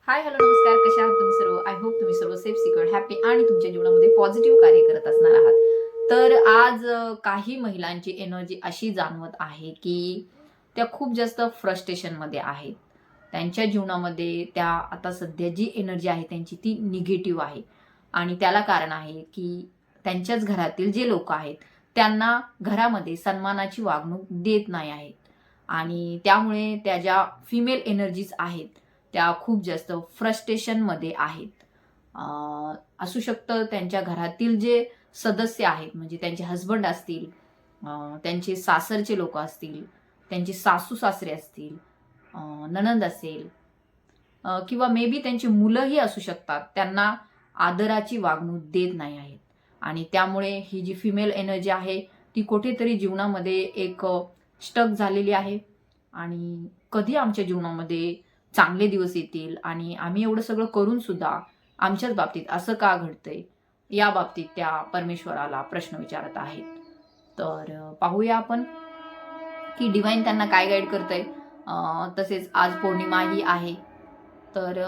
Hi hello नमस्कार, कशा आहात तुम्ही सर्व? आय होप तुम्ही सर्व सेफ सिक्युअर हॅपी आणि तुमच्या जीवनामध्ये पॉझिटिव्ह कार्य करत असणार आहात. तर आज काही महिलांची एनर्जी अशी जाणवत आहे की त्या खूप जास्त फ्रस्ट्रेशनमध्ये आहेत. त्यांच्या जीवनामध्ये त्या आता सध्या जी एनर्जी आहे त्यांची ती निगेटिव्ह आहे आणि त्याला कारण आहे की त्यांच्याच घरातील जे लोक आहेत त्यांना घरामध्ये सन्मानाची वागणूक देत नाही आहेत आणि त्यामुळे त्या ज्या फिमेल एनर्जीज आहेत त्या खूप जास्त फ्रस्ट्रेशनमध्ये आहेत. असू शकतं त्यांच्या घरातील जे सदस्य आहेत म्हणजे त्यांचे हसबंड असतील, त्यांचे सासरचे लोक असतील, त्यांचे सासू सासरे असतील, नणंद असेल, किंवा मे बी त्यांची मुलंही असू शकतात. त्यांना आदराची वागणूक देत नाही आहेत आणि त्यामुळे ही जी फिमेल एनर्जी आहे ती कुठेतरी जीवनामध्ये एक स्टक झालेली आहे आणि कधी आमच्या जीवनामध्ये चांगले दिवस येतील आणि आम्ही एवढं सगळं करून सुद्धा आमच्याच बाबतीत असं का घडतंय, या बाबतीत त्या परमेश्वराला प्रश्न विचारत आहेत. तर पाहूया आपण की डिवाइन त्यांना काय गाईड करतंय. तसेच आज पौर्णिमाही आहे. तर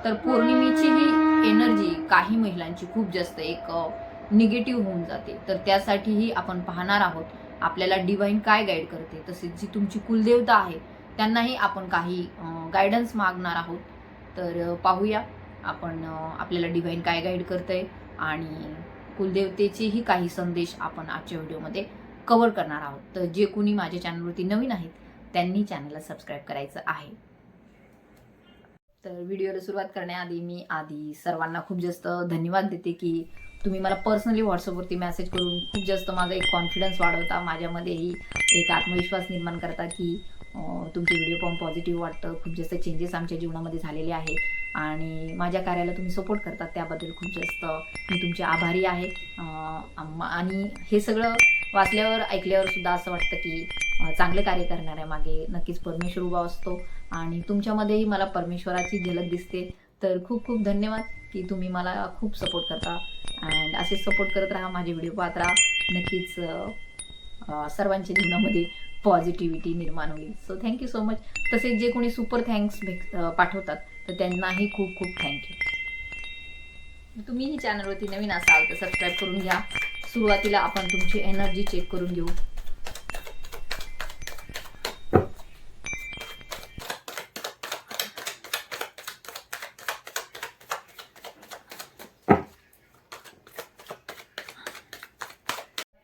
तर पौर्णिमेची ही एनर्जी काही महिलांची खूप जास्त एक निगेटिव्ह होऊन जाते. तर त्यासाठीही आपण पाहणार आहोत आपल्याला डिवाइन काय गाईड करते. तसेच जी तुमची कुलदेवता आहे त्यांनाही आपण काही गाईडन्स मागणार आहोत. तर पाहूया आपण आपल्याला डिवाइन काय गाईड करतंय आणि कुलदेवतेचेही काही संदेश आपण आजच्या व्हिडिओमध्ये कव्हर करणार आहोत. तर जे कोणी माझ्या चॅनलवरती नवीन आहेत त्यांनी चॅनलला सबस्क्राईब करायचं आहे. तर व्हिडिओला सुरुवात करण्याआधी मी सर्वांना खूप जास्त धन्यवाद देते की तुम्ही मला पर्सनली व्हॉट्सअपवरती मेसेज करून खूप जास्त माझा एक कॉन्फिडन्स वाढवता, माझ्यामध्येही एक आत्मविश्वास निर्माण करता की तुमचे व्हिडिओ पाहून पॉझिटिव्ह वाटतं. खूप जास्त चेंजेस आमच्या जीवनामध्ये झालेले आहेत आणि माझ्या कार्याला तुम्ही सपोर्ट करतात त्याबद्दल खूप जास्त मी तुमचे आभारी आहे. आणि हे सगळं वाचल्यावर ऐकल्यावर सुद्धा असं वाटतं की चांगलं कार्य करणाऱ्या मागे नक्कीच परमेश्वर उभा असतो आणि तुमच्यामध्येही मला परमेश्वराची झलक दिसते. तर खूप खूप धन्यवाद की तुम्ही मला खूप सपोर्ट करता अँड असे सपोर्ट करत राहा, माझे व्हिडिओ पाहत राहा. नक्कीच सर्वांच्या जीवनामध्ये पॉझिटिव्हिटी निर्माण होईल. So thank you so much. तसेच जे कोणी सुपर थँक्स पाठवतात तर त्यांनाही खूप खूप थँक्यू. तुम्हीही चॅनलवरती नवीन असाल तर सबस्क्राईब करून घ्या. सुरुवातीला आपण तुमची एनर्जी चेक करून घेऊ.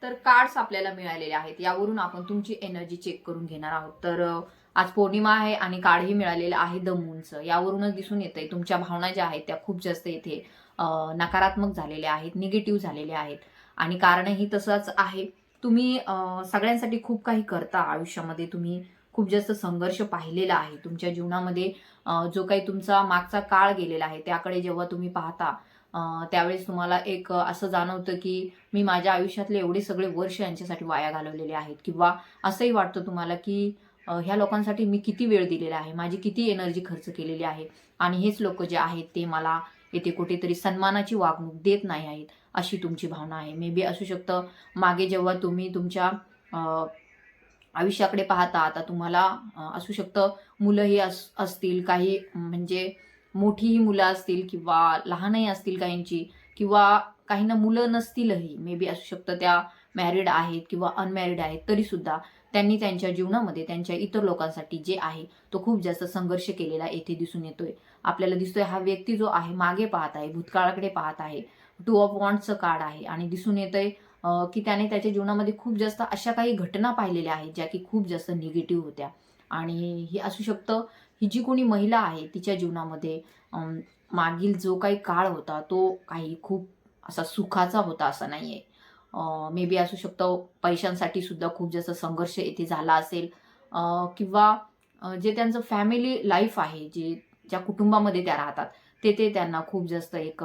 तर कार्ड्स आपल्याला मिळालेले आहेत, यावरून आपण तुमची एनर्जी चेक करून घेणार आहोत. तर आज पौर्णिमा आहे आणि कार्डही मिळालेलं आहे द मूनचं. यावरूनच दिसून येतंय तुमच्या भावना ज्या आहेत त्या खूप जास्त इथे नकारात्मक झालेल्या आहेत, निगेटिव्ह झालेल्या आहेत आणि कारणही तसंच आहे. तुम्ही सगळ्यांसाठी खूप काही करता आयुष्यामध्ये. तुम्ही खूप जास्त संघर्ष पाहिलेला आहे तुमच्या जीवनामध्ये. जो काही तुमचा मागचा काळ गेलेला आहे त्याकडे जेव्हा तुम्ही पाहता त्यावेळेस तुम्हाला एक असं जाणवतं की मी माझ्या आयुष्यातले एवढे सगळे वर्ष यांच्यासाठी वाया घालवलेले आहेत किंवा असंही वाटतं तुम्हाला की ह्या लोकांसाठी मी किती वेळ दिलेला आहे, माझी किती एनर्जी खर्च केलेली आहे आणि हेच लोक जे आहेत ते मला येथे कुठेतरी सन्मानाची वागणूक देत नाही आहेत, अशी तुमची भावना आहे. मे बी असू शकतं मागे जेव्हा तुम्ही तुमच्या आयुष्याकडे पाहता आता तुम्हाला असू शकतं मुलंही असतील, काही म्हणजे मोठीही मुलं असतील किंवा लहानही असतील काहींची, किंवा काहींना मुलं नसतीलही. मे बी असू शकतं त्या मॅरिड आहेत किंवा अनमॅरिड आहेत, तरीसुद्धा त्यांनी त्यांच्या जीवनामध्ये त्यांच्या इतर लोकांसाठी जे आहे तो खूप जास्त संघर्ष केलेला येथे दिसून येतोय. आपल्याला दिसतोय हा व्यक्ती जो आहे मागे पाहत आहे, भूतकाळाकडे पाहत आहे. 2 ऑफ वॉन्ड्सचं कार्ड आहे आणि दिसून येतंय की त्याने त्याच्या जीवनामध्ये खूप जास्त अशा काही घटना पाहिलेल्या आहेत ज्या की खूप जास्त निगेटिव्ह होत्या आणि हे असू शकतं ही जी कोणी महिला आहे तिच्या जीवनामध्ये मागील जो काही काळ होता तो काही खूप असा सुखाचा होता असं नाहीये. मे बी असू शकतं पैशांसाठी सुद्धा खूप जास्त संघर्ष येथे झाला असेल, किंवा जे त्यांचं फॅमिली लाईफ आहे, ज्या कुटुंबामध्ये त्या राहतात ते त्यांना खूप जास्त एक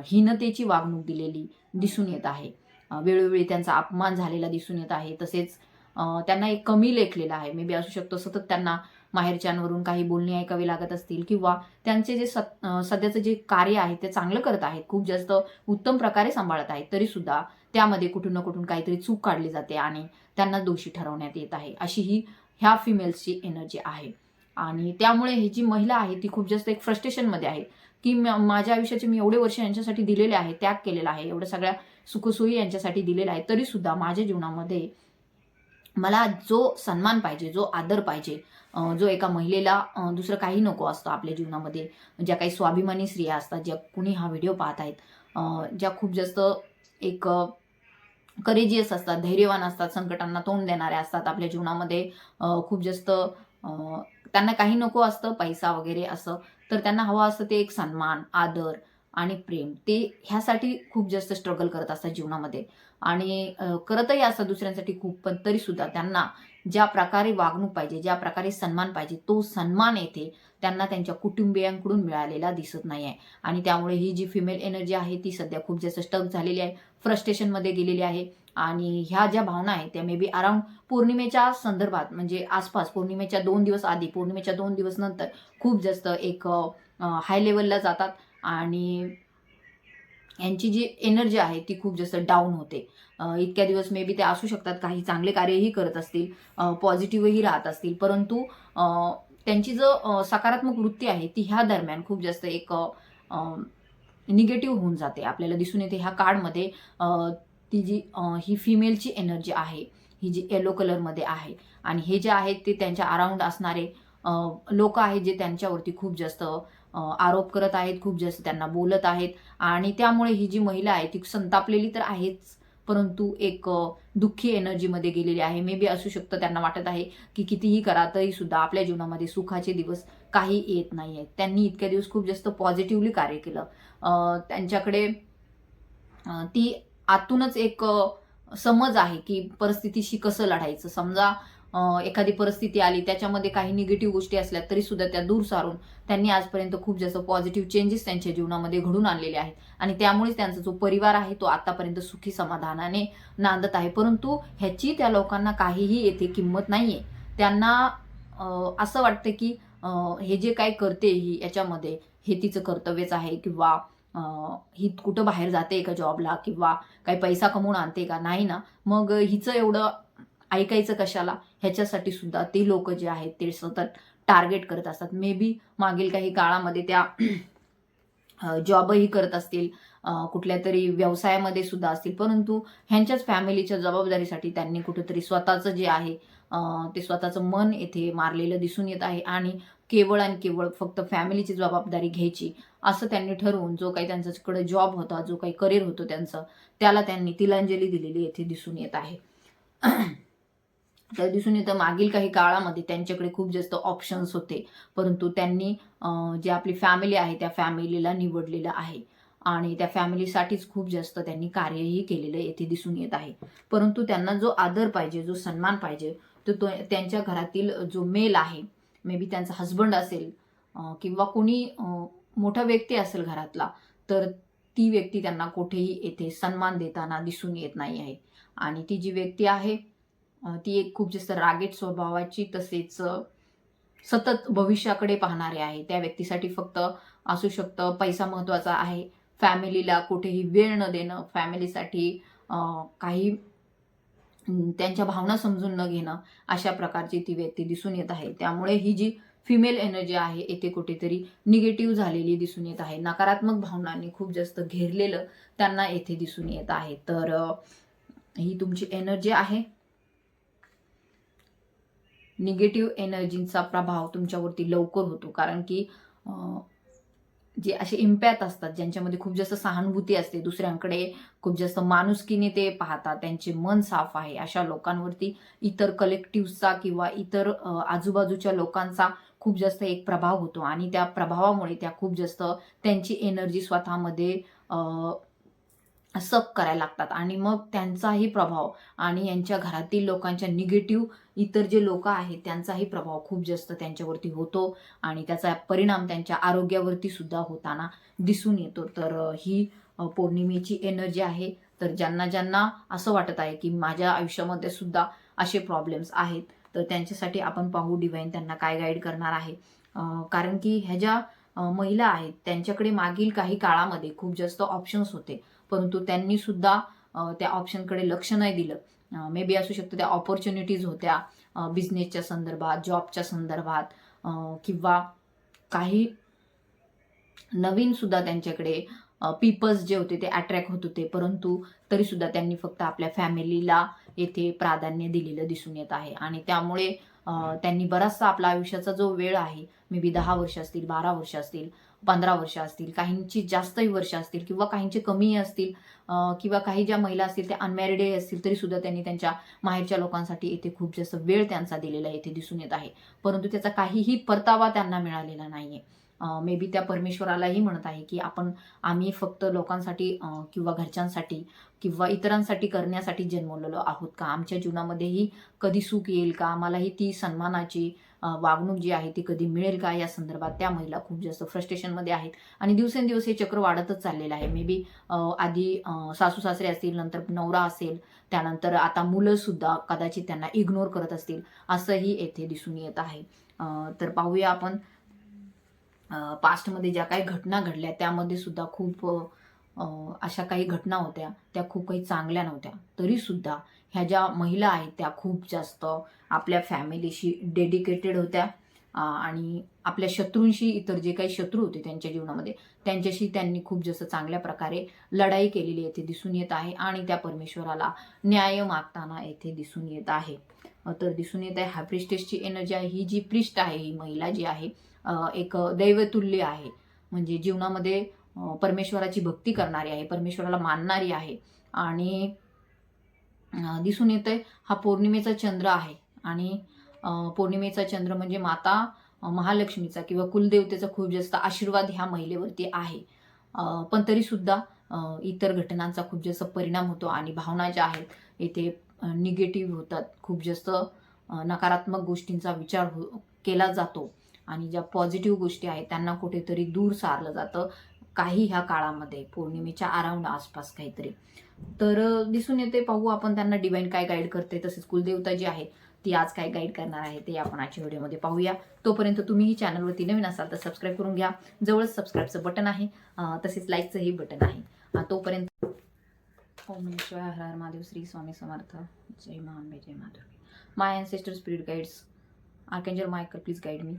हीनतेची वागणूक दिलेली दिसून येत आहे. वेळोवेळी त्यांचा अपमान झालेला दिसून येत आहे. तसेच त्यांना एक कमी लेखलेलं आहे. मे बी असू शकतं सतत त्यांना माहेरच्यांवरून काही बोलणी ऐकावी लागत असतील किंवा त्यांचे जे सध्याचं जे कार्य आहे ते चांगलं करत आहेत, खूप जास्त उत्तम प्रकारे सांभाळत आहेत, तरीसुद्धा त्यामध्ये कुठून ना कुठून काहीतरी चूक काढली जाते आणि त्यांना दोषी ठरवण्यात येत आहे. अशी ही ह्या फिमेल्सची एनर्जी आहे. आणि त्यामुळे ही जी महिला आहे ती खूप जास्त एक फ्रस्ट्रेशनमध्ये आहे की माझ्या आयुष्याचे मी एवढे वर्ष यांच्यासाठी दिलेले आहे, त्याग केलेला आहे, एवढ्या सगळ्या सुखसोयी यांच्यासाठी दिलेल्या आहे, तरीसुद्धा माझ्या जीवनामध्ये मला जो सन्मान पाहिजे, जो आदर पाहिजे, जो एका महिलेला दुसरं काही नको असतं आपल्या जीवनामध्ये. ज्या काही स्वाभिमानी स्त्रिया असतात, ज्या कुणी हा व्हिडिओ पाहत आहेत, ज्या खूप जास्त एक करेजियस असतात, धैर्यवान असतात, संकटांना तोंड देणाऱ्या असतात आपल्या जीवनामध्ये, खूप जास्त त्यांना काही नको असतं, पैसा वगैरे असं, तर त्यांना हवं असतं ते एक सन्मान, आदर आणि प्रेम. ते ह्यासाठी खूप जास्त स्ट्रगल करत असतात जीवनामध्ये आणि करतही असतात दुसऱ्यांसाठी खूप, पण तरीसुद्धा त्यांना ज्या प्रकारे वागणूक पाहिजे, ज्या प्रकारे सन्मान पाहिजे, तो सन्मान येथे त्यांना त्यांच्या कुटुंबियांकडून मिळालेला दिसत नाही आहे. आणि त्यामुळे ही जी फिमेल एनर्जी आहे ती सध्या खूप जास्त स्टक झालेली आहे, फ्रस्ट्रेशनमध्ये गेलेली आहे. आणि ह्या ज्या भावना आहेत त्या मे बी अराउंड पौर्णिमेच्या संदर्भात, म्हणजे आसपास पौर्णिमेच्या 2 दिवस आधी, पौर्णिमेच्या 2 दिवस नंतर खूप जास्त एक हाय लेवलला जातात आणि यांची जी एनर्जी आहे ती खूप जास्त डाऊन होते. इतक्या दिवस मे बी ते असू शकतात, काही चांगले कार्यही करत असतील, पॉझिटिव्हही राहत असतील, परंतु त्यांची जो सकारात्मक वृत्ती आहे ती ह्या दरम्यान खूप जास्त एक निगेटिव्ह होऊन जाते. आपल्याला दिसून येते ह्या कार्डमध्ये ती जी ही फिमेलची एनर्जी आहे, ही जी येलो कलरमध्ये आहे आणि हे जे आहेत ते त्यांच्या अराउंड असणारे लोक आहेत जे त्यांच्यावरती खूप जास्त आरोप करत आहेत, खूप जास्त त्यांना बोलत आहेत आणि त्यामुळे ही जी महिला आहे ती संतापलेली तर आहेच, परंतु एक दुःखी एनर्जीमध्ये गेलेली आहे. मे बी असू शकतं त्यांना वाटत आहे की कितीही करा तरी सुद्धा आपल्या जीवनामध्ये सुखाचे दिवस काही येत नाही आहेत. त्यांनी इतक्या दिवस खूप जास्त पॉझिटिव्हली कार्य केलं. त्यांच्याकडे ती आतूनच एक समज आहे की परिस्थितीशी कसं लढायचं. समजा एखादी परिस्थिती आली, त्याच्यामध्ये काही निगेटिव्ह गोष्टी असल्या तरी सुद्धा त्या दूर सारून त्यांनी आजपर्यंत खूप जास्त पॉझिटिव्ह चेंजेस त्यांच्या जीवनामध्ये घडून आणलेले आहेत आणि त्यामुळेच त्यांचा जो परिवार आहे तो आतापर्यंत सुखी समाधानाने नांदत आहे. परंतु ह्याची त्या लोकांना काहीही येथे किंमत नाहीये. त्यांना असं वाटतं की हे जे काही करते ही याच्यामध्ये हे तिचं कर्तव्यच आहे किंवा ही कुठं बाहेर जाते का जॉबला किंवा काही पैसा कमवून आणते का? नाही ना. मग हिचं एवढं ऐकायचं कशाला? ह्याच्यासाठी सुद्धा ते लोक जे आहेत ते सतत टार्गेट करत असतात. मे बी मागील काही काळामध्ये त्या जॉबही करत असतील, कुठल्यातरी व्यवसायामध्ये सुद्धा असतील, परंतु ह्यांच्याच फॅमिलीच्या जबाबदारीसाठी त्यांनी कुठेतरी स्वतःचं जे आहे ते स्वतःचं मन येथे मारलेलं दिसून येत आहे आणि केवळ आणि केवळ फक्त फॅमिलीची जबाबदारी घ्यायची असं त्यांनी ठरवून जो काही त्यांच्याकडे जॉब होता, जो काही करिअर होतं त्यांचं, त्याला त्यांनी तिलांजली दिलेली येथे दिसून येत आहे. तर दिसून येतं मागील काही काळामध्ये त्यांच्याकडे खूप जास्त ऑप्शन्स होते, परंतु त्यांनी जी आपली फॅमिली आहे त्या फॅमिलीला निवडलेलं आहे आणि त्या फॅमिलीसाठीच खूप जास्त त्यांनी कार्यही केलेलं येथे दिसून येत आहे. परंतु त्यांना जो आदर पाहिजे, जो सन्मान पाहिजे, तो त्यांच्या घरातील जो मेल आहे, मे बी त्यांचा हसबंड असेल किंवा कोणी मोठा व्यक्ती असेल घरातला, तर ती व्यक्ती त्यांना कुठेही येथे सन्मान देताना दिसून येत नाही आहे. आणि ती जी व्यक्ती आहे ती एक खूप जास्त रागीट स्वभावाची, तसेच सतत भविष्याकडे पाहणारे आहे. त्या व्यक्तीसाठी फक्त असू शकतं पैसा महत्त्वाचा आहे, फॅमिलीला कुठेही वेळ न देणं, फॅमिलीसाठी काही त्यांच्या भावना समजून न घेणं, अशा प्रकारची ती व्यक्ती दिसून येत आहे. त्यामुळे ही जी फिमेल एनर्जी आहे येथे कुठेतरी निगेटिव्ह झालेली दिसून येत आहे. नकारात्मक भावनांनी खूप जास्त घेरलेलं त्यांना येथे दिसून येत आहे. तर ही तुमची एनर्जी आहे. निगेटिव्ह एनर्जीचा प्रभाव तुमच्यावरती लवकर होतो, कारण की जे असे इम्पॅथ असतात, ज्यांच्यामध्ये खूप जास्त सहानुभूती असते, दुसऱ्यांकडे खूप जास्त माणुसकीने ते पाहतात, त्यांचे मन साफ आहे, अशा लोकांवरती इतर कलेक्टिव्हचा किंवा इतर आजूबाजूच्या लोकांचा खूप जास्त एक प्रभाव होतो आणि त्या प्रभावामुळे त्या खूप जास्त त्यांची एनर्जी स्वतःमध्ये सक करायला लागतात आणि मग त्यांचाही प्रभाव आणि यांच्या घरातील लोकांच्या निगेटिव्ह इतर जे लोक आहेत त्यांचाही प्रभाव खूप जास्त त्यांच्यावरती होतो आणि त्याचा परिणाम त्यांच्या आरोग्यावरती सुद्धा होताना दिसून येतो. तर ही पौर्णिमेची एनर्जी आहे. तर ज्यांना ज्यांना असं वाटत आहे की माझ्या आयुष्यामध्ये सुद्धा असे प्रॉब्लेम्स आहेत, तर त्यांच्यासाठी आपण पाहू डिवाइन त्यांना काय गाईड करणार आहे. कारण की ह्या ज्या महिला आहेत त्यांच्याकडे मागील काही काळामध्ये खूप जास्त ऑप्शन्स होते, परंतु त्यांनी सुद्धा त्या ऑप्शनकडे लक्ष नाही दिलं. मे बी असू शकतं त्या ऑपॉर्च्युनिटीज होत्या, बिझनेसच्या संदर्भात, जॉबच्या संदर्भात किंवा काही नवीन सुद्धा त्यांच्याकडे पीपल्स जे होते ते अट्रॅक्ट होत होते, परंतु तरीसुद्धा त्यांनी फक्त आपल्या फॅमिलीला येथे प्राधान्य दिलेलं दिसून येत आहे. आणि त्यामुळे त्यांनी बराचसा आपला आयुष्याचा जो वेळ आहे, मे बी 10 वर्ष असतील, 12 वर्ष असतील, 15 वर्ष असतील, काहींची जास्तही वर्ष असतील किंवा काहींचे कमी असतील, किंवा काही ज्या महिला असतील त्या अनमॅरिडही असतील, तरीसुद्धा त्यांनी त्यांच्या माहेरच्या लोकांसाठी येथे खूप जास्त वेळ त्यांचा दिलेला येथे दिसून येत आहे. परंतु त्याचा काहीही परतावा त्यांना मिळालेला नाहीये. मे बी त्या परमेश्वरालाही म्हणत आहे की आम्ही फक्त लोकांसाठी किंवा घरच्यांसाठी किंवा इतरांसाठी करण्यासाठी जन्मलेलो आहोत का? आमच्या जीवनामध्येही कधी सुख येईल का? आम्हालाही ती सन्मानाची वागणूक जी आहे ती कधी मिळेल का? या संदर्भात त्या महिला खूप जास्त फ्रस्ट्रेशनमध्ये आहेत आणि दिवसेंदिवस हे चक्र वाढतच चाललेलं आहे. मे बी आधी सासू सासरे असतील, नंतर नवरा असेल, त्यानंतर आता मुलं सुद्धा कदाचित त्यांना इग्नोर करत असतील, असंही येथे दिसून येत आहे. तर पाहूया आपण पास्टमध्ये ज्या काही घटना घडल्या त्यामध्ये सुद्धा खूप अशा काही घटना होत्या, त्या खूप काही चांगल्या नव्हत्या. तरीसुद्धा ह्या ज्या महिला आहेत त्या खूप जास्त आपल्या फॅमिलीशी डेडिकेटेड होत्या आणि आपल्या शत्रूंशी, इतर जे काही शत्रू होते त्यांच्या जीवनामध्ये, त्यांच्याशी त्यांनी खूप जास्त चांगल्या प्रकारे लढाई केलेली येथे दिसून येत आहे आणि त्या परमेश्वराला न्याय मागताना येथे दिसून येत आहे. तर दिसून येत आहे हाय प्रिस्टेसची एनर्जी आहे. ही जी प्रिस्ट आहे, ही महिला जी आहे, एक दैवतुल्य आहे. म्हणजे जीवनामध्ये परमेश्वराची भक्ती करणारी आहे, परमेश्वराला मानणारी आहे. आणि दिसून येतंय हा पौर्णिमेचा चंद्र आहे आणि पौर्णिमेचा चंद्र म्हणजे माता महालक्ष्मीचा किंवा कुलदेवतेचा खूप जास्त आशीर्वाद ह्या महिलेवरती आहे. पण तरीसुद्धा इतर घटनांचा खूप जास्त परिणाम होतो आणि भावना ज्या आहेत इथे निगेटिव्ह होतात. खूप जास्त नकारात्मक गोष्टींचा विचार केला जातो आणि ज्या पॉझिटिव्ह गोष्टी आहेत त्यांना कुठेतरी दूर सारलं जातं काही ह्या काळामध्ये, पौर्णिमेच्या अराउंड आसपास काहीतरी. तर दिसून येते, पाहू आपण त्यांना डिवाइन काय गाईड करते. तसेच कुलदेवता जी आहे ती आज काय गाईड करणार आहे ते आपण आजच्या व्हिडिओमध्ये पाहूया. तोपर्यंत तुम्हीही चॅनलवरती नवीन असाल तर सबस्क्राईब करून घ्या. जवळच सबस्क्राईबचं बटन आहे, तसेच लाईकचंही बटन आहे. तोपर्यंत ओम नमः शिवाय, हर हर महादेव, श्री स्वामी समर्थ, जय महान जय Madhuri. My ancestor spirit guides, archangel Michael, please guide me.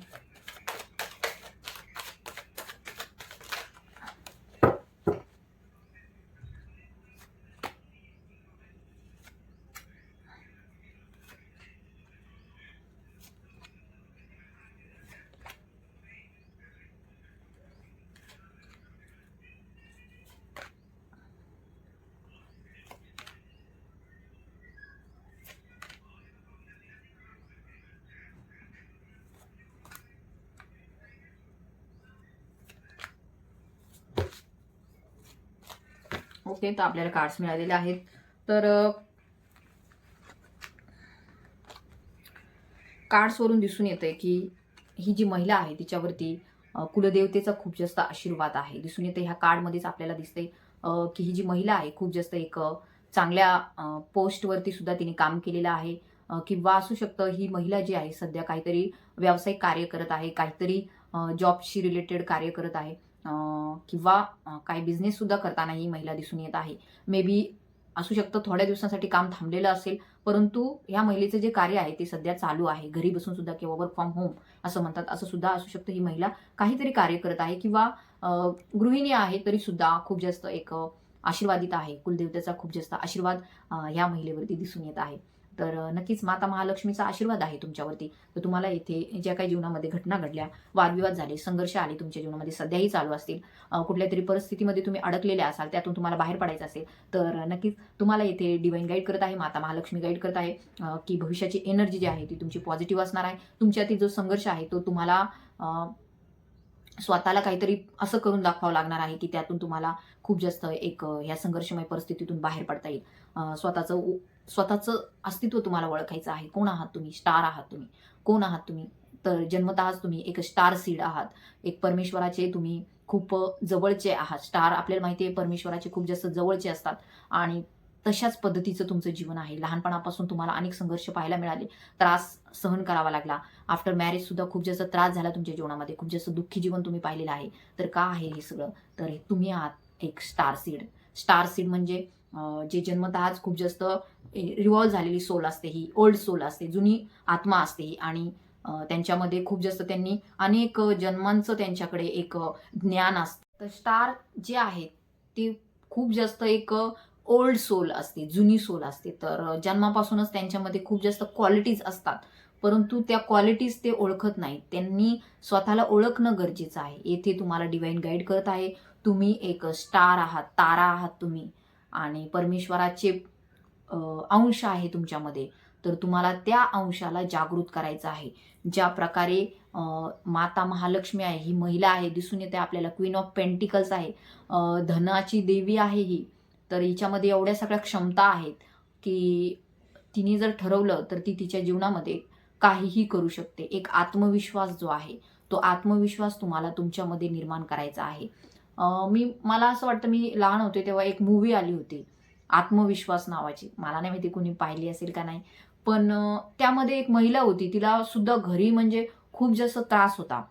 Okay, तर आपल्याला कार्ड्स मिळालेले आहेत. तर कार्ड्सवरून दिसून येतंय की ही जी महिला आहे तिच्यावरती कुलदेवतेचा खूप जास्त आशीर्वाद आहे. दिसून येते ह्या कार्डमध्येच आपल्याला दिसते की ही जी महिला आहे खूप जास्त एक चांगल्या पोस्टवरती सुद्धा तिने काम केलेलं आहे. किंवा असू शकतं ही महिला जी आहे सध्या काहीतरी व्यावसायिक कार्य करत आहे, काहीतरी जॉबशी रिलेटेड कार्य करत आहे, किंवा काही बिझनेस सुद्धा करताना ही महिला दिसून येत आहे. मे बी असू शकतं थोड्या दिवसांसाठी काम थांबलेलं असेल, परंतु ह्या महिलेचं जे कार्य आहे ते सध्या चालू आहे. घरी बसून सुद्धा किंवा वर्क फ्रॉम होम असं म्हणतात, असं सुद्धा असू शकतं. ही महिला काहीतरी कार्य करत आहे किंवा गृहिणी आहे तरी सुद्धा खूप जास्त एक आशीर्वादित आहे. कुलदेवतेचा खूप जास्त आशीर्वाद ह्या महिलेवरती दिसून येत आहे. तर नक्कीच माता महालक्ष्मीचा आशीर्वाद आहे तुमच्यावरती. तर तुम्हाला इथे ज्या काही जीवनामध्ये घटना घडल्या, वादविवाद झाले, संघर्ष आले तुमच्या जीवनामध्ये, सध्याही चालू असतील, कुठल्या तरी परिस्थितीमध्ये तुम्ही अडकलेले असाल, त्यातून तुम्हाला बाहेर पडायचं असेल, तर नक्कीच तुम्हाला इथे डिवाइन गाईड करत आहे, माता महालक्ष्मी गाईड करत आहे की भविष्याची एनर्जी जी आहे ती तुमची पॉझिटिव्ह असणार आहे. तुमच्यातील जो संघर्ष आहे तो तुम्हाला स्वतःला काहीतरी असं करून दाखवावं लागणार आहे की त्यातून तुम्हाला खूप जास्त एक ह्या संघर्षमय परिस्थितीतून बाहेर पडता येईल. स्वतःचं अस्तित्व तुम्हाला ओळखायचं आहे. कोण आहात तुम्ही? स्टार आहात तुम्ही. कोण आहात तुम्ही? तर जन्मतःच तुम्ही एक स्टार सीड आहात. एक परमेश्वराचे तुम्ही खूप जवळचे आहात. स्टार आपल्याला माहिती आहे परमेश्वराचे खूप जास्त जवळचे असतात आणि तशाच पद्धतीचं तुमचं जीवन आहे. लहानपणापासून तुम्हाला अनेक संघर्ष पाहायला मिळाले, त्रास सहन करावा लागला. आफ्टर मॅरेज सुद्धा खूप जास्त त्रास झाला तुमच्या जीवनामध्ये, खूप जास्त दुःखी जीवन तुम्ही पाहिलेलं आहे. तर का आहे हे सगळं? तर तुम्ही आहात एक स्टार सीड. स्टार सीड म्हणजे जे जन्मतःच खूप जास्त रिव्हॉल्व झालेली सोल असते, ही ओल्ड सोल असते, जुनी आत्मा असते ही. आणि त्यांच्यामध्ये खूप जास्त त्यांनी अनेक जन्मांचं त्यांच्याकडे एक ज्ञान असतं. तर स्टार जे आहेत ते खूप जास्त एक ओल्ड सोल असते, जुनी सोल असते. तर जन्मापासूनच त्यांच्यामध्ये खूप जास्त क्वालिटीज असतात, परंतु त्या क्वालिटीज ते ओळखत नाहीत. त्यांनी स्वतःला ओळखणं गरजेचं आहे. येथे तुम्हाला डिवाइन गाईड करत आहे. तुम्ही एक स्टार आहात, तारा आहात तुम्ही, आणि परमेश्वराचे अंश आहे तुमच्यामध्ये. तर तुम्हाला त्या अंशाला जागृत करायचं आहे. ज्या प्रकारे माता महालक्ष्मी आहे, ही महिला आहे, दिसून येते आपल्याला. क्वीन ऑफ पेंटिकल्स आहे, धनाची देवी आहे ही. तर हिच्यामध्ये एवढ्या सगळ्या क्षमता आहेत की तिने जर ठरवलं तर ती तिच्या जीवनामध्ये काहीही करू शकते. एक आत्मविश्वास जो आहे, तो आत्मविश्वास तुम्हाला तुमच्यामध्ये निर्माण करायचा आहे. मला असं वाटतं, मी लहान होते तेव्हा एक मूव्ही आली होती आत्मविश्वास नावाची. मला नाही माहिती कोणी पाहिली असेल का नाही. पण त्यामध्ये एक महिला होती, तिला सुद्धा घरी म्हणजे खूप जास्त त्रास होता.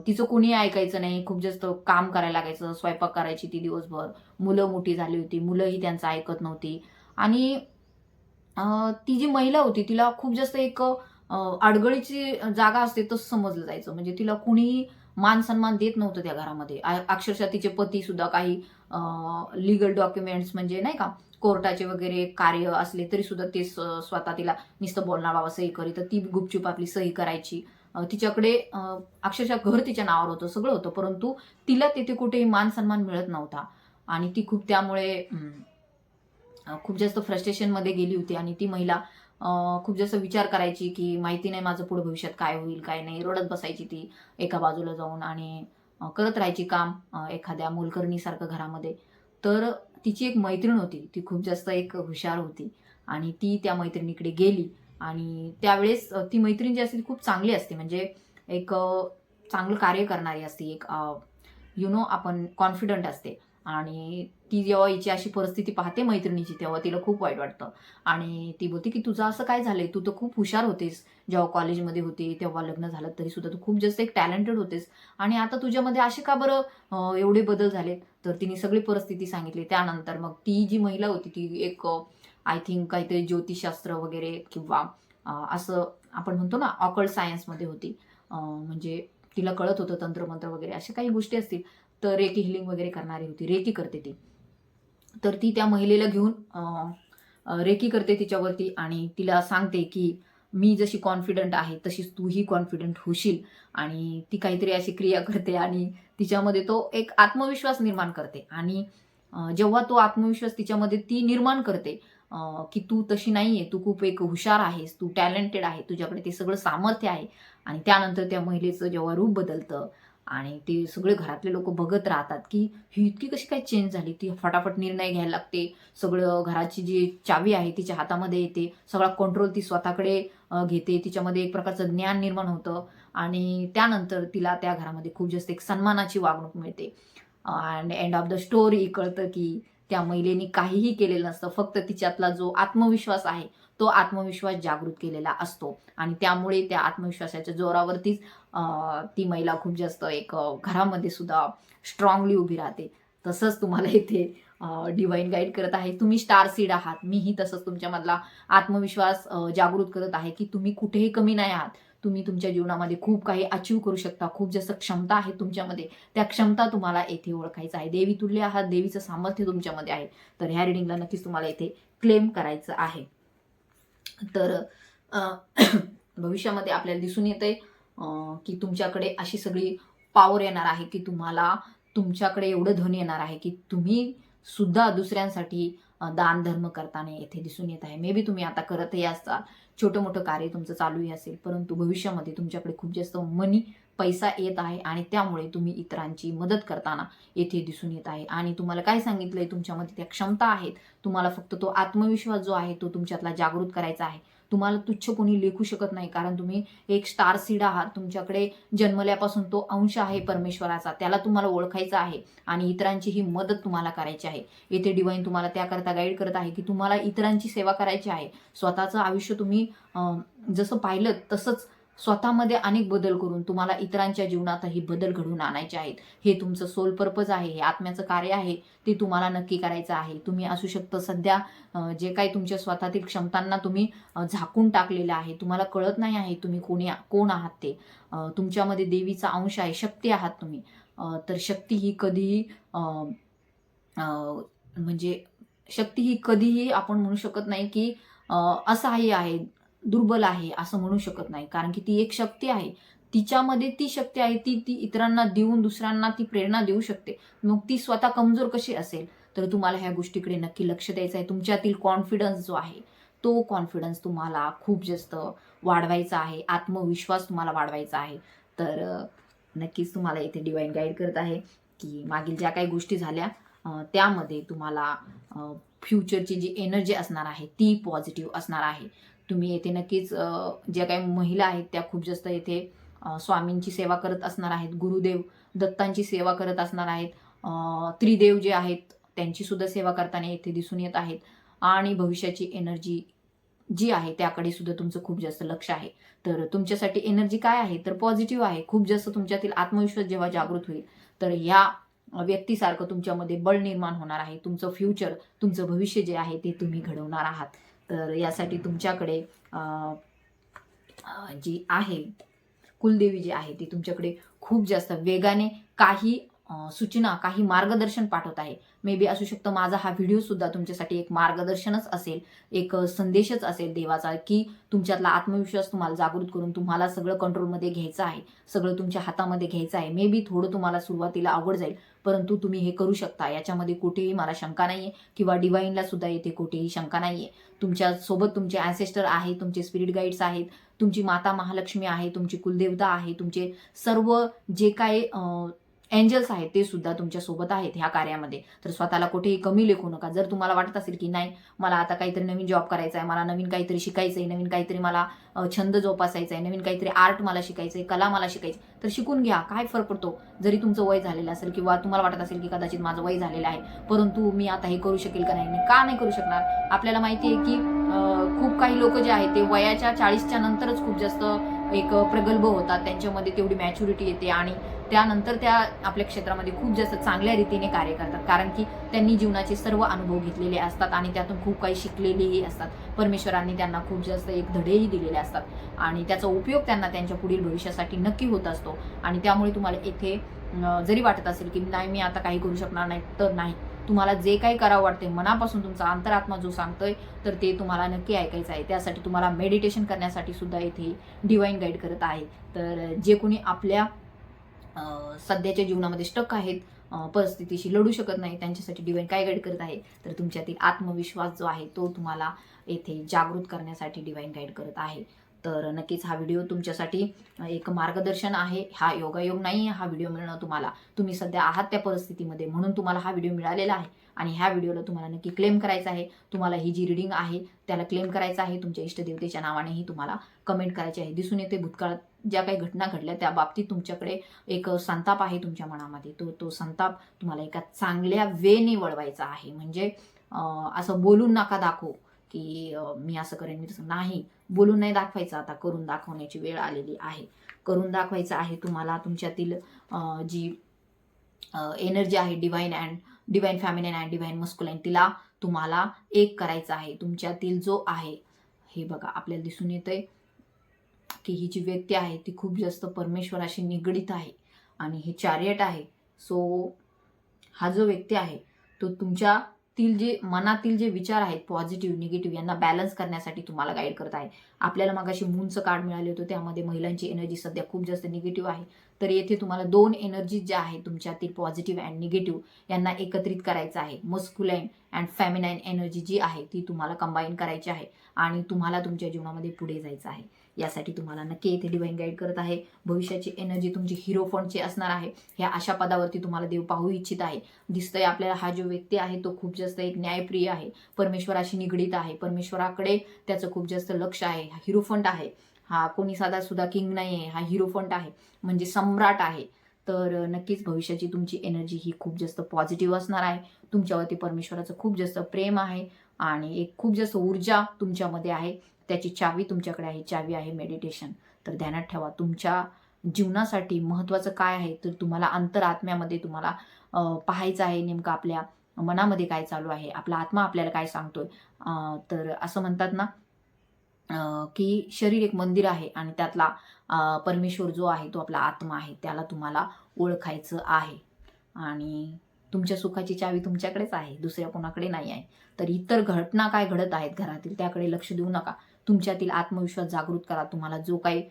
तिचं कोणी ऐकायचं नाही, खूप जास्त काम करायला लागायचं, स्वयंपाक करायची ती दिवसभर. मुलं मोठी झाली होती, मुलंही त्यांचं ऐकत नव्हती. आणि ती जी महिला होती तिला खूप जास्त एक अडगळीची जागा असते तसं समजलं जायचं. म्हणजे तिला कुणीही मान सन्मान देत नव्हतं त्या घरामध्ये. अक्षरशः तिचे पती सुद्धा काही लीगल डॉक्युमेंट्स म्हणजे नाही का, कोर्टाचे वगैरे कार्य असले तरी सुद्धा ते स्वतः तिला नुसतं बोलणार, बाबा सही करी, तर ती गुपचूप आपली सही करायची. तिच्याकडे अक्षरशः घर तिच्या नावावर होतं, सगळं होतं, परंतु तिला तिथे कुठेही मान सन्मान मिळत नव्हता. आणि ती खूप त्यामुळे खूप जास्त फ्रस्ट्रेशनमध्ये गेली होती. आणि ती महिला खूप जास्त विचार करायची की माहिती नाही माझं पुढे भविष्यात काय होईल काय नाही. रडत बसायची ती एका बाजूला जाऊन, आणि करत राहायची काम एखाद्या मोलकरणीसारखं घरामध्ये. तर तिची एक मैत्रीण होती, ती खूप जास्त एक हुशार होती, आणि ती त्या मैत्रिणीकडे गेली. आणि त्यावेळेस ती मैत्रीण जी असते ती खूप चांगली असते, म्हणजे एक चांगलं कार्य करणारी असते, एक आपण कॉन्फिडंट असते. आणि ती जेव्हा हिची अशी परिस्थिती पाहते मैत्रिणीची, तेव्हा तिला खूप वाईट वाटतं. आणि ती बोलते की तुझं असं काय झालंय, तू तर खूप हुशार होतीस जेव्हा कॉलेजमध्ये होती, तेव्हा लग्न झालं तरी सुद्धा तू खूप जास्त एक टॅलेंटेड होतेस, आणि आता तुझ्यामध्ये असे का बरं एवढे बदल झालेत. तर तिने सगळी परिस्थिती सांगितली. त्यानंतर मग ती जी महिला होती ती एक आय थिंक काहीतरी ज्योतिषशास्त्र वगैरे किंवा असं आपण म्हणतो ना ऑकल्ट सायन्समध्ये होती. म्हणजे तिला कळत होतं तंत्रमंत्र वगैरे अशा काही गोष्टी असतील. तर रेकी हिलिंग वगैरे करणारी होती, रेकी करते ती. तर ती त्या महिलेला घेऊन रेकी करते तिच्यावरती, आणि तिला सांगते की मी जशी कॉन्फिडंट आहे तशीच तूही कॉन्फिडंट होशील. आणि ती काहीतरी अशी क्रिया करते, आणि तिच्यामध्ये तो एक आत्मविश्वास निर्माण करते. आणि जेव्हा तो आत्मविश्वास तिच्यामध्ये ती निर्माण करते की तू तशी नाहीये, तू खूप एक हुशार आहेस, तू टॅलेंटेड आहे, तुझ्याकडे ते सगळं सामर्थ्य आहे. आणि त्यानंतर त्या महिलेचं जेव्हा रूप बदलतं, आणि ते सगळे घरातले लोक बघत राहतात की ही इतकी कशी काय चेंज झाली. ती फटाफट निर्णय घ्यायला लागते, सगळं घराची जी चावी आहे तिच्या हातामध्ये येते, सगळा कंट्रोल ती स्वतःकडे घेते, तिच्यामध्ये एक प्रकारचं ज्ञान निर्माण होतं. आणि त्यानंतर तिला त्या घरामध्ये खूप जास्त एक सन्मानाची वागणूक मिळते. आणि एंड ऑफ द स्टोरी कळतं की त्या महिलेनी काहीही केलेलं नसतं, फक्त तिच्यातला जो आत्मविश्वास आहे तो आत्मविश्वास जागृत केलेला असतो. आणि त्यामुळे त्या आत्मविश्वासाच्या जोरावरतीच ती महिला खूप जास्त एक घरामध्ये सुद्धा स्ट्रॉंगली उभी राहते. तसंच तुम्हाला इथे डिवाइन गाईड करत आहे. तुम्ही स्टार सीड आहात. मीही तसंच तुमच्यामधला आत्मविश्वास जागृत करत आहे की तुम्ही कुठेही कमी नाही आहात. तुम्ही तुमच्या जीवनामध्ये खूप काही अचीव्ह करू शकता. खूप जास्त क्षमता आहे तुमच्यामध्ये. त्या क्षमता तुम्हाला येथे ओळखायचं आहे. देवी तुल्य आहात. देवीचं सामर्थ्य तुमच्यामध्ये आहे. तर ह्या रिडिंगला नक्कीच तुम्हाला इथे क्लेम करायचं आहे. तर भविष्यामध्ये आपल्याला दिसून येतंय की तुमच्याकडे अशी सगळी पॉवर येणार आहे की तुम्हाला तुमच्याकडे एवढं धन येणार आहे की तुम्ही सुद्धा दुसऱ्यांसाठी दान धर्म करताना येथे दिसून येत आहे. मे बी तुम्ही आता करतही असाल, छोटं मोठं कार्य तुमचं चालूही असेल, परंतु भविष्यामध्ये तुमच्याकडे खूप जास्त पैसा येत आहे, आणि त्यामुळे तुम्ही इतरांची मदत करताना येथे दिसून येत आहे. आणि तुम्हाला काय सांगितलंय, तुमच्यामध्ये त्या क्षमता आहेत. तुम्हाला फक्त तो आत्मविश्वास जो आहे तो तुमच्यातला जागृत करायचा आहे. तुम्हाला तुच्छ कोणी लेखू शकत नाही, कारण तुम्ही एक स्टार सीड आहात. तुमच्याकडे जन्मल्यापासून तो अंश आहे परमेश्वराचा, त्याला तुम्हाला ओळखायचा आहे, आणि इतरांची ही मदत तुम्हाला करायची आहे. येथे डिवाइन तुम्हाला त्याकरता गाईड करत आहे की तुम्हाला इतरांची सेवा करायची आहे. स्वतःचं आयुष्य तुम्ही जसं पाहिलं तसंच स्वतःमध्ये अनेक बदल करून तुम्हाला इतरांच्या जीवनातही बदल घडवून आणायचे आहेत. हे तुमचं सोल पर्पज आहे, हे आत्म्याचं कार्य आहे, ते तुम्हाला नक्की करायचं आहे. तुम्ही असू शकतं सध्या जे काही तुमच्या स्वतःतील क्षमतांना तुम्ही झाकून टाकलेलं आहे, तुम्हाला कळत नाही आहे तुम्ही कोण आहात ते. तुमच्यामध्ये देवीचा अंश आहे, शक्ती आहात तुम्ही. तर शक्ती ही कधीही म्हणजे शक्ती ही कधीही आपण म्हणू शकत नाही की असहाय्य आहे, दुर्बल आहे असं म्हणू शकत नाही. कारण की ती एक शक्ती आहे. तिच्यामध्ये ती शक्ती आहे, ती ती इतरांना देऊन दुसऱ्यांना ती प्रेरणा देऊ शकते. मग ती स्वतः कमजोर कशी असेल? तर तुम्हाला ह्या गोष्टीकडे नक्की लक्ष द्यायचं आहे. तुमच्यातील कॉन्फिडन्स जो आहे, तो कॉन्फिडन्स तुम्हाला खूप जास्त वाढवायचा आहे. आत्मविश्वास तुम्हाला वाढवायचा आहे. तर नक्कीच तुम्हाला इथे डिवाइन गाईड करत आहे की मागील ज्या काही गोष्टी झाल्या त्यामध्ये तुम्हाला फ्युचरची जी एनर्जी असणार आहे ती पॉझिटिव्ह असणार आहे. तुम्ही येथे नक्कीच ज्या काही महिला आहेत त्या खूप जास्त येथे स्वामींची सेवा करत असणार आहेत. गुरुदेव दत्तांची सेवा करत असणार आहेत. त्रिदेव जे आहेत त्यांची सुद्धा सेवा करताना येथे दिसून येत आहेत. आणि भविष्याची एनर्जी जी आहे त्याकडे सुद्धा तुमचं खूप जास्त लक्ष आहे. तर तुमच्यासाठी एनर्जी काय आहे तर पॉझिटिव्ह आहे. खूप जास्त तुमच्यातील आत्मविश्वास जेव्हा जागृत होईल तर या व्यक्तीसारखं तुमच्यामध्ये बळ निर्माण होणार आहे. तुमचं फ्युचर, तुमचं भविष्य जे आहे ते तुम्ही घडवणार आहात. तर यासाठी तुमच्याकडे जी आहे कुलदेवी जी आहे ती तुमच्याकडे खूप जास्त वेगाने काही सूचना, काही मार्गदर्शन पाठवत आहे. मे बी असू शकतं माझा हा व्हिडिओ सुद्धा तुमच्यासाठी एक मार्गदर्शनच असेल, एक संदेशच असेल देवाचा, की तुमच्यातला आत्मविश्वास तुम्हाला जागृत करून तुम्हाला सगळं कंट्रोलमध्ये घ्यायचं आहे, सगळं तुमच्या हातामध्ये घ्यायचं आहे. मे बी थोडं तुम्हाला सुरुवातीला अवघड जाईल, परंतु तुम्ही हे करू शकता. याच्यामध्ये कुठेही मला शंका नाहीये किंवा डिवाईनला सुद्धा येथे कुठेही शंका नाहीये. तुमच्यासोबत तुमचे ॲन्सेस्टर आहे, तुमचे स्पिरिट गाईड्स आहेत, तुमची माता महालक्ष्मी आहे, तुमची कुलदेवता आहे, तुमचे सर्व जे काही एंजल्स आहेत ते सुद्धा तुमच्या सोबत आहेत ह्या कार्यामध्ये. तर स्वतःला कुठेही कमी लेखू नका. जर तुम्हाला वाटत असेल की नाही मला आता काहीतरी नवीन जॉब करायचा आहे, मला नवीन काहीतरी शिकायचं आहे, नवीन काहीतरी मला छंद जोपासायचा आहे, नवीन काहीतरी आर्ट मला शिकायचं आहे, कला मला शिकायची, तर शिकून घ्या. काय फरक पडतो? जरी तुमचं वय झालेलं असेल किंवा तुम्हाला वाटत असेल की कदाचित माझं वय झालेलं आहे, परंतु मी आता हे करू शकेल का नाही? का नाही करू शकणार? आपल्याला माहिती आहे की खूप काही लोक जे आहेत ते वयाच्या 40च्या नंतरच खूप जास्त एक प्रगल्भ होतात. त्यांच्यामध्ये तेवढी मॅच्युरिटी येते आणि त्यानंतर त्या आपल्या क्षेत्रामध्ये खूप जास्त चांगल्या रीतीने कार्य करतात. कारण की त्यांनी जीवनाचे सर्व अनुभव घेतलेले असतात आणि त्यातून खूप काही शिकलेलेही असतात. परमेश्वरांनी त्यांना खूप जास्त एक धडेही दिलेले असतात आणि त्याचा उपयोग त्यांना त्यांच्या पुढील भविष्यासाठी नक्की होत असतो. आणि त्यामुळे तुम्हाला येथे जरी वाटत असेल की नाही मी आता काही करू शकणार नाही, तर नाही. तुम्हाला जे काही करावं वाटते मनापासून तुमचा अंतरात्मा जो सांगतोय तर ते तुम्हाला नक्की ऐकायचं आहे. त्यासाठी तुम्हाला मेडिटेशन करण्यासाठी सुद्धा इथे डिवाइन गाईड करत आहे. तर जे कोणी आपल्या सध्याच्या जीवनामध्ये स्टक आहेत, परिस्थितीशी लढू शकत नाही, त्यांच्यासाठी डिवाइन काय गाईड करत आहे तर तुमच्यातील आत्मविश्वास जो आहे तो तुम्हाला येथे जागृत करण्यासाठी डिवाइन गाईड करत आहे. तर नक्कीच हा व्हिडिओ तुमच्यासाठी एक मार्गदर्शन आहे. हा योगायोग नाही हा व्हिडिओ मिळणं तुम्हाला. तुम्ही सध्या आहात त्या परिस्थितीमध्ये म्हणून तुम्हाला हा व्हिडिओ मिळालेला आहे आणि ह्या व्हिडिओला तुम्हाला नक्की क्लेम करायचं आहे. तुम्हाला ही जी रिडिंग आहे त्याला क्लेम करायचं आहे. तुमच्या इष्टदेवतेच्या नावानेही तुम्हाला कमेंट करायची आहे. दिसून येते भूतकाळात ज्या काही घटना घडल्या त्या बाबतीत तुमच्याकडे एक संताप आहे तुमच्या मनामध्ये. तो संताप तुम्हाला एका चांगल्या वेने वळवायचा आहे. म्हणजे असं बोलून नका दाखवू की मी असं करेन, मी तसं नाही. बोलून नाही दाखवायचं, आता करून दाखवण्याची वेळ आलेली आहे. करून दाखवायचं आहे तुम्हाला. तुमच्यातील जी एनर्जी आहे डिवाइन फॅमिलिन अँड डिवाइन मस्कुलाइन तिला तुम्हाला एक करायचं आहे. तुमच्यातील जो आहे हे बघा आपल्याला दिसून येतंय की ही जी व्यक्ती आहे ती खूप जास्त परमेश्वराशी निगडीत आहे आणि हे चॅरियट आहे. सो हा जो व्यक्ती आहे तो तुमच्यातील जे मनातील जे विचार आहेत पॉझिटिव्ह निगेटिव्ह यांना बॅलन्स करण्यासाठी तुम्हाला गाईड करत आहे. आपल्याला मगाशी मूनचं कार्ड मिळाले होतं त्यामध्ये महिलांची एनर्जी सध्या खूप जास्त निगेटिव्ह आहे. तर येथे तुम्हाला दोन एनर्जी ज्या आहेत तुमच्यातील पॉझिटिव्ह अँड निगेटिव्ह यांना एकत्रित करायचं आहे. मस्क्युलाइन अँड फेमिनाइन एनर्जी जी आहे ती तुम्हाला कंबाईन करायची आहे आणि तुम्हाला तुमच्या जीवनामध्ये पुढे जायचं आहे. यासाठी तुम्हाला नक्की येथे डिवाइन गाईड करत आहे. भविष्याची एनर्जी तुमची हिरो फंडची असणार आहे. ह्या अशा पदावरती तुम्हाला देव पाहू इच्छित आहे. दिसतंय आपल्याला हा जो व्यक्ती आहे तो खूप जास्त एक न्यायप्रिय आहे, परमेश्वराशी निगडीत आहे, परमेश्वराकडे त्याचं खूप जास्त लक्ष आहे. हा हिरो फंड आहे. हा कोणी साधा सुद्धा किंग नाही आहे, हा हिरो फंड आहे म्हणजे सम्राट आहे. तर नक्कीच भविष्याची तुमची एनर्जी ही खूप जास्त पॉझिटिव्ह असणार आहे. तुमच्यावरती परमेश्वराचं खूप जास्त प्रेम आहे आणि एक खूप जास्त ऊर्जा तुमच्यामध्ये आहे. त्याची चावी तुमच्याकडे आहे. चावी आहे मेडिटेशन. तर ध्यानात ठेवा, तुमच्या जीवनासाठी महत्त्वाचं काय आहे, तर तुम्हाला अंतरात्म्यामध्ये तुम्हाला पाहायचं आहे नेमकं आपल्या मनामध्ये काय चालू आहे, आपला आत्मा आपल्याला काय सांगतोय. तर असं म्हणतात ना, की शरीर एक मंदिर आहे आणि त्यातला परमेश्वर जो आहे तो आपला आत्मा आहे, त्याला तुम्हाला ओळखायचं आहे. आणि तुमच्या सुखाची चावी तुमच्याकडेच आहे, दुसऱ्या कोणाकडे नाही आहे. तर इतर घटना काय घडत आहेत घरातील त्याकडे लक्ष देऊ नका. तुमच्यातील आत्मविश्वास जागृत करा. तुम्हाला जो काही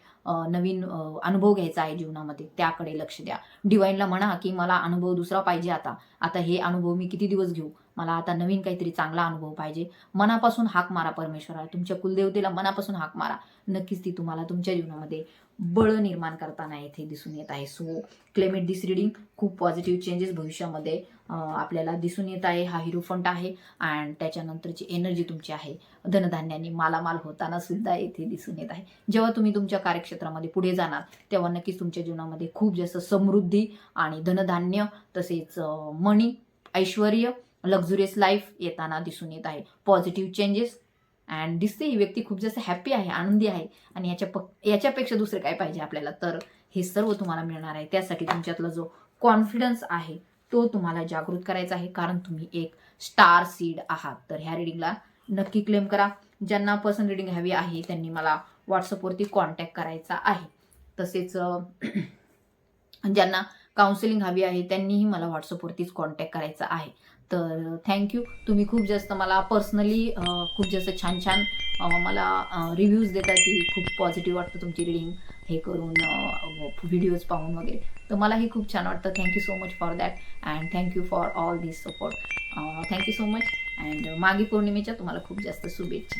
नवीन अनुभव घ्यायचा आहे जीवनामध्ये त्याकडे लक्ष द्या. डिवाईनला म्हणा की मला अनुभव दुसरा पाहिजे, आता हे अनुभव मी किती दिवस घेऊ, मला आता नवीन काहीतरी चांगला अनुभव पाहिजे. मनापासून हाक मारा परमेश्वराला, तुमच्या कुलदेवतेला मनापासून हाक मारा. नक्कीच ती तुम्हाला तुमच्या जीवनामध्ये बळ निर्माण करताना इथे दिसून येत आहे. So claim it this reading. खूप पॉझिटिव्ह चेंजेस भविष्यामध्ये आपल्याला दिसून येत आहे. हा हिरोफंट आहे आणि त्याच्यानंतरची एनर्जी तुमची आहे धनधान्याने मालामाल होताना सुद्धा इथे दिसून येत आहे. जेव्हा तुम्ही तुमच्या कार्यक्षेत्रामध्ये पुढे जाणार तेव्हा नक्कीच तुमच्या जीवनामध्ये खूप जास्त समृद्धी आणि धनधान्य तसेच मनी, ऐश्वर्य, लक्झुरियस लाईफ येताना दिसून येत आहे. पॉझिटिव्ह चेंजेस अँड दिसते ही व्यक्ती खूप जास्त हॅपी आहे, आनंदी आहे आणि याच्यापेक्षा दुसरं काय पाहिजे आपल्याला. तर हे सर्व तुम्हाला मिळणार आहे. त्यासाठी तुमच्यातला जो कॉन्फिडन्स आहे तो तुम्हाला जागृत करायचा आहे, कारण तुम्ही एक स्टार सीड आहात. तर ह्या रिडिंगला नक्की क्लेम करा. ज्यांना पर्सनल रिडिंग हवी आहे त्यांनी मला व्हॉट्सअपवरती कॉन्टॅक्ट करायचा आहे. तसेच ज्यांना काउन्सिलिंग हवी आहे त्यांनीही मला व्हॉट्सअपवरतीच कॉन्टॅक्ट करायचा आहे. तर थँक्यू. तुम्ही खूप जास्त मला पर्सनली खूप जास्त छान छान मला रिव्ह्यूज देता की खूप पॉझिटिव्ह वाटतं तुमची रिडिंग हे करून, व्हिडिओज पाहून वगैरे. तर मलाही खूप छान वाटतं. Thank you so much for that and thank you for all this support. Thank you so much and माघी पौर्णिमेच्या तुम्हाला खूप जास्त शुभेच्छा.